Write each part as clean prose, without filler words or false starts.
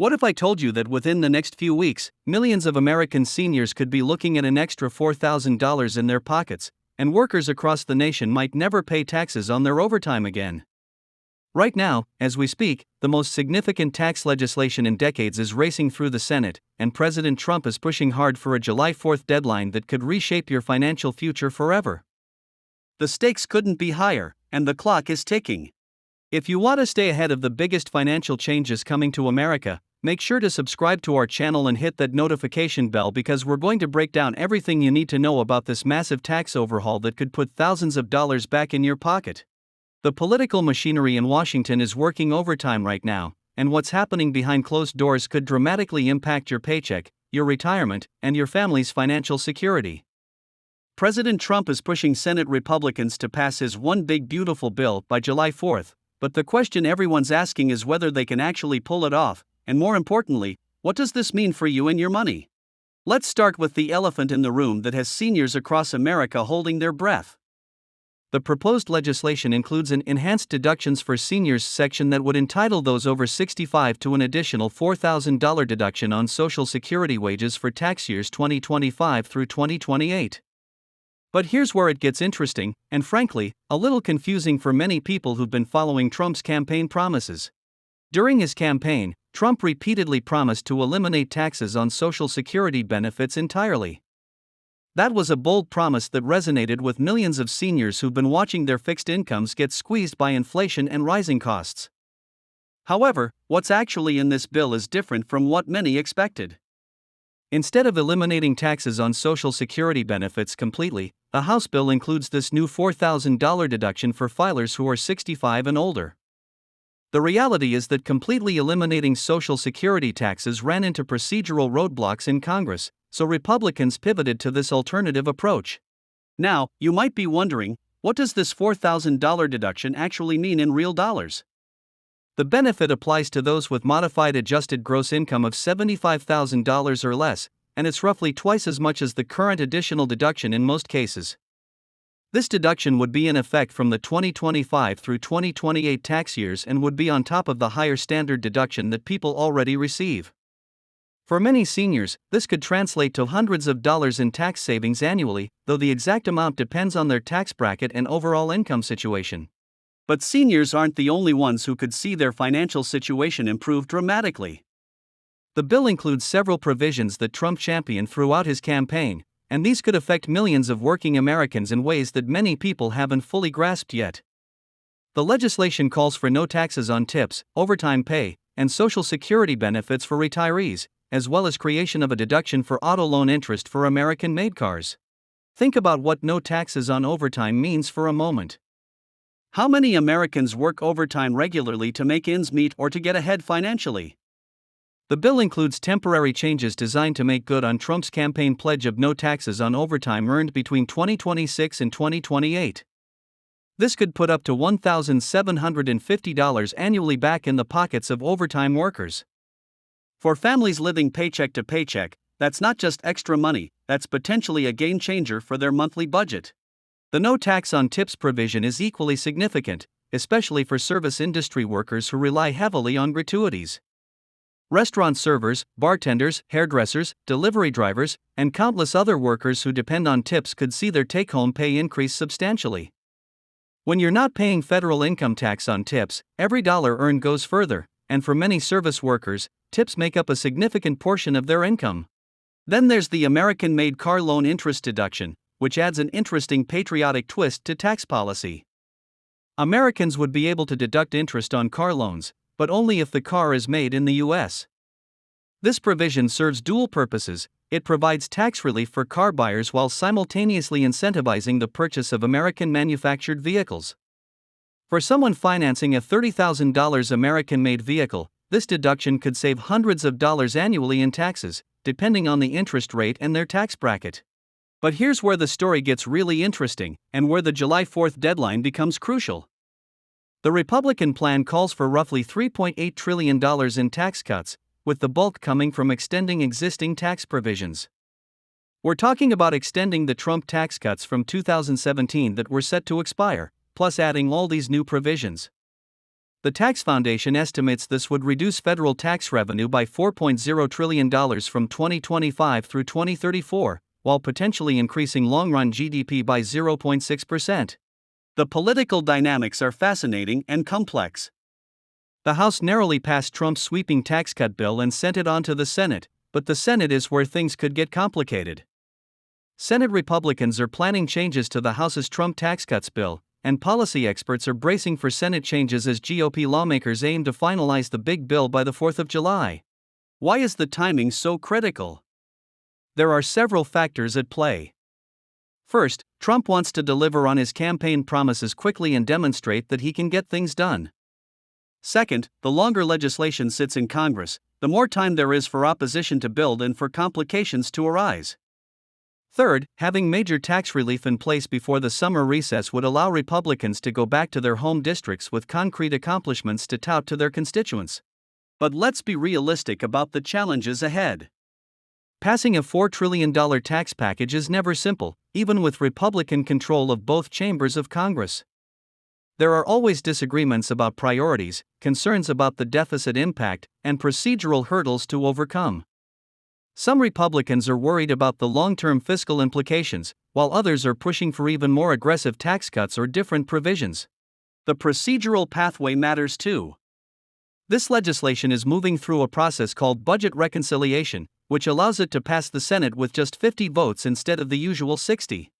What if I told you that within the next few weeks, millions of American seniors could be looking at an extra $4,000 in their pockets, and workers across the nation might never pay taxes on their overtime again? Right now, as we speak, the most significant tax legislation in decades is racing through the Senate, and President Trump is pushing hard for a July 4th deadline that could reshape your financial future forever. The stakes couldn't be higher, and the clock is ticking. If you want to stay ahead of the biggest financial changes coming to America, make sure to subscribe to our channel and hit that notification bell, because we're going to break down everything you need to know about this massive tax overhaul that could put thousands of dollars back in your pocket. The political machinery in Washington is working overtime right now, and what's happening behind closed doors could dramatically impact your paycheck, your retirement, and your family's financial security. President Trump is pushing Senate Republicans to pass his One Big Beautiful Bill by July 4th, but the question everyone's asking is whether they can actually pull it off, and more importantly, what does this mean for you and your money? Let's start with the elephant in the room that has seniors across America holding their breath. The proposed legislation includes an enhanced deductions for seniors section that would entitle those over 65 to an additional $4,000 deduction on Social Security wages for tax years 2025 through 2028. But here's where it gets interesting, and frankly, a little confusing for many people who've been following Trump's campaign promises. During his campaign, Trump repeatedly promised to eliminate taxes on Social Security benefits entirely. That was a bold promise that resonated with millions of seniors who've been watching their fixed incomes get squeezed by inflation and rising costs. However, what's actually in this bill is different from what many expected. Instead of eliminating taxes on Social Security benefits completely, the House bill includes this new $4,000 deduction for filers who are 65 and older. The reality is that completely eliminating Social Security taxes ran into procedural roadblocks in Congress, so Republicans pivoted to this alternative approach. Now, you might be wondering, what does this $4,000 deduction actually mean in real dollars? The benefit applies to those with modified adjusted gross income of $75,000 or less, and it's roughly twice as much as the current additional deduction in most cases. This deduction would be in effect from the 2025 through 2028 tax years and would be on top of the higher standard deduction that people already receive. For many seniors, this could translate to hundreds of dollars in tax savings annually, though the exact amount depends on their tax bracket and overall income situation. But seniors aren't the only ones who could see their financial situation improve dramatically. The bill includes several provisions that Trump championed throughout his campaign, and these could affect millions of working Americans in ways that many people haven't fully grasped yet. The legislation calls for no taxes on tips, overtime pay, and Social Security benefits for retirees, as well as creation of a deduction for auto loan interest for American-made cars. Think about what no taxes on overtime means for a moment. How many Americans work overtime regularly to make ends meet or to get ahead financially? The bill includes temporary changes designed to make good on Trump's campaign pledge of no taxes on overtime earned between 2026 and 2028. This could put up to $1,750 annually back in the pockets of overtime workers. For families living paycheck to paycheck, that's not just extra money, that's potentially a game changer for their monthly budget. The no tax on tips provision is equally significant, especially for service industry workers who rely heavily on gratuities. Restaurant servers, bartenders, hairdressers, delivery drivers, and countless other workers who depend on tips could see their take-home pay increase substantially. When you're not paying federal income tax on tips, every dollar earned goes further, and for many service workers, tips make up a significant portion of their income. Then there's the American-made car loan interest deduction, which adds an interesting patriotic twist to tax policy. Americans would be able to deduct interest on car loans, but only if the car is made in the U.S. This provision serves dual purposes. It provides tax relief for car buyers while simultaneously incentivizing the purchase of American-manufactured vehicles. For someone financing a $30,000 American-made vehicle, this deduction could save hundreds of dollars annually in taxes, depending on the interest rate and their tax bracket. But here's where the story gets really interesting, and where the July 4th deadline becomes crucial. The Republican plan calls for roughly $3.8 trillion in tax cuts, with the bulk coming from extending existing tax provisions. We're talking about extending the Trump tax cuts from 2017 that were set to expire, plus adding all these new provisions. The Tax Foundation estimates this would reduce federal tax revenue by $4.0 trillion from 2025 through 2034, while potentially increasing long-run GDP by 0.6%. The political dynamics are fascinating and complex. The House narrowly passed Trump's sweeping tax cut bill and sent it on to the Senate, but the Senate is where things could get complicated. Senate Republicans are planning changes to the House's Trump tax cuts bill, and policy experts are bracing for Senate changes as GOP lawmakers aim to finalize the big bill by the 4th of July. Why is the timing so critical? There are several factors at play. First, Trump wants to deliver on his campaign promises quickly and demonstrate that he can get things done. Second, the longer legislation sits in Congress, the more time there is for opposition to build and for complications to arise. Third, having major tax relief in place before the summer recess would allow Republicans to go back to their home districts with concrete accomplishments to tout to their constituents. But let's be realistic about the challenges ahead. Passing a $4 trillion tax package is never simple, even with Republican control of both chambers of Congress. There are always disagreements about priorities, concerns about the deficit impact, and procedural hurdles to overcome. Some Republicans are worried about the long-term fiscal implications, while others are pushing for even more aggressive tax cuts or different provisions. The procedural pathway matters too. This legislation is moving through a process called budget reconciliation, which allows it to pass the Senate with just 50 votes instead of the usual 60.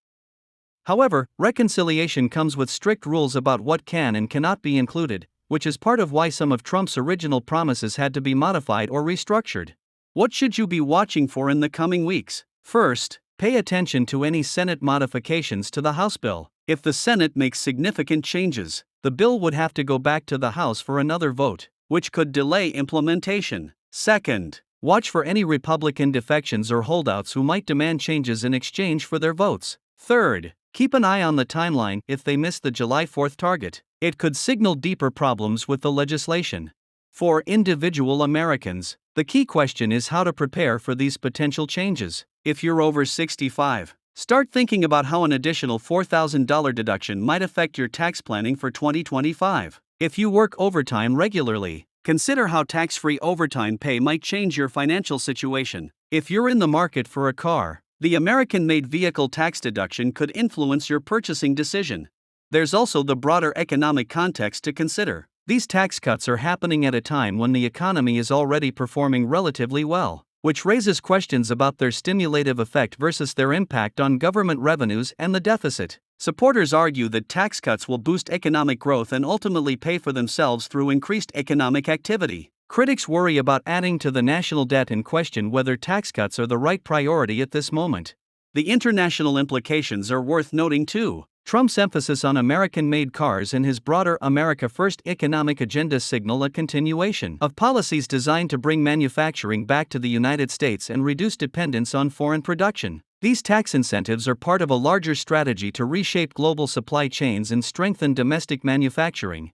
However, reconciliation comes with strict rules about what can and cannot be included, which is part of why some of Trump's original promises had to be modified or restructured. What should you be watching for in the coming weeks? First, pay attention to any Senate modifications to the House bill. If the Senate makes significant changes, the bill would have to go back to the House for another vote, which could delay implementation. Second, watch for any Republican defections or holdouts who might demand changes in exchange for their votes. Third, keep an eye on the timeline. If they miss the July 4th target, it could signal deeper problems with the legislation. For individual Americans, the key question is how to prepare for these potential changes. If you're over 65, start thinking about how an additional $4,000 deduction might affect your tax planning for 2025. If you work overtime regularly, consider how tax-free overtime pay might change your financial situation. If you're in the market for a car, the American-made vehicle tax deduction could influence your purchasing decision. There's also the broader economic context to consider. These tax cuts are happening at a time when the economy is already performing relatively well, which raises questions about their stimulative effect versus their impact on government revenues and the deficit. Supporters argue that tax cuts will boost economic growth and ultimately pay for themselves through increased economic activity. Critics worry about adding to the national debt and question whether tax cuts are the right priority at this moment. The international implications are worth noting too. Trump's emphasis on American-made cars and his broader America First economic agenda signal a continuation of policies designed to bring manufacturing back to the United States and reduce dependence on foreign production. These tax incentives are part of a larger strategy to reshape global supply chains and strengthen domestic manufacturing.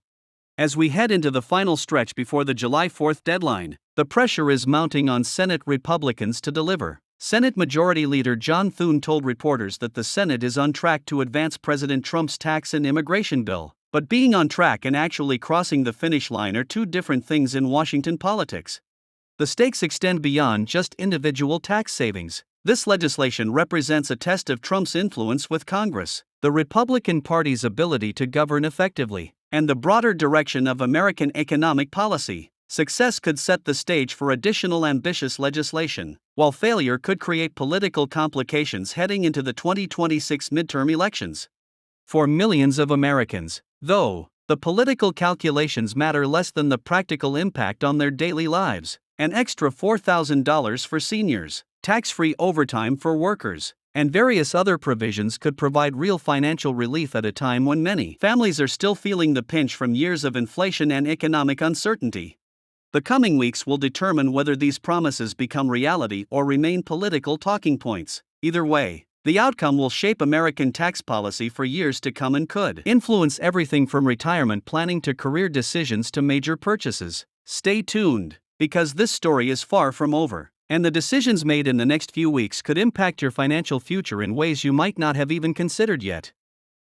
As we head into the final stretch before the July 4th deadline, the pressure is mounting on Senate Republicans to deliver. Senate Majority Leader John Thune told reporters that the Senate is on track to advance President Trump's tax and immigration bill. But being on track and actually crossing the finish line are two different things in Washington politics. The stakes extend beyond just individual tax savings. This legislation represents a test of Trump's influence with Congress, the Republican Party's ability to govern effectively, and the broader direction of American economic policy. Success could set the stage for additional ambitious legislation, while failure could create political complications heading into the 2026 midterm elections. For millions of Americans, though, the political calculations matter less than the practical impact on their daily lives. An extra $4,000 for seniors, tax-free overtime for workers, and various other provisions could provide real financial relief at a time when many families are still feeling the pinch from years of inflation and economic uncertainty. The coming weeks will determine whether these promises become reality or remain political talking points. Either way, the outcome will shape American tax policy for years to come and could influence everything from retirement planning to career decisions to major purchases. Stay tuned, because this story is far from over, and the decisions made in the next few weeks could impact your financial future in ways you might not have even considered yet.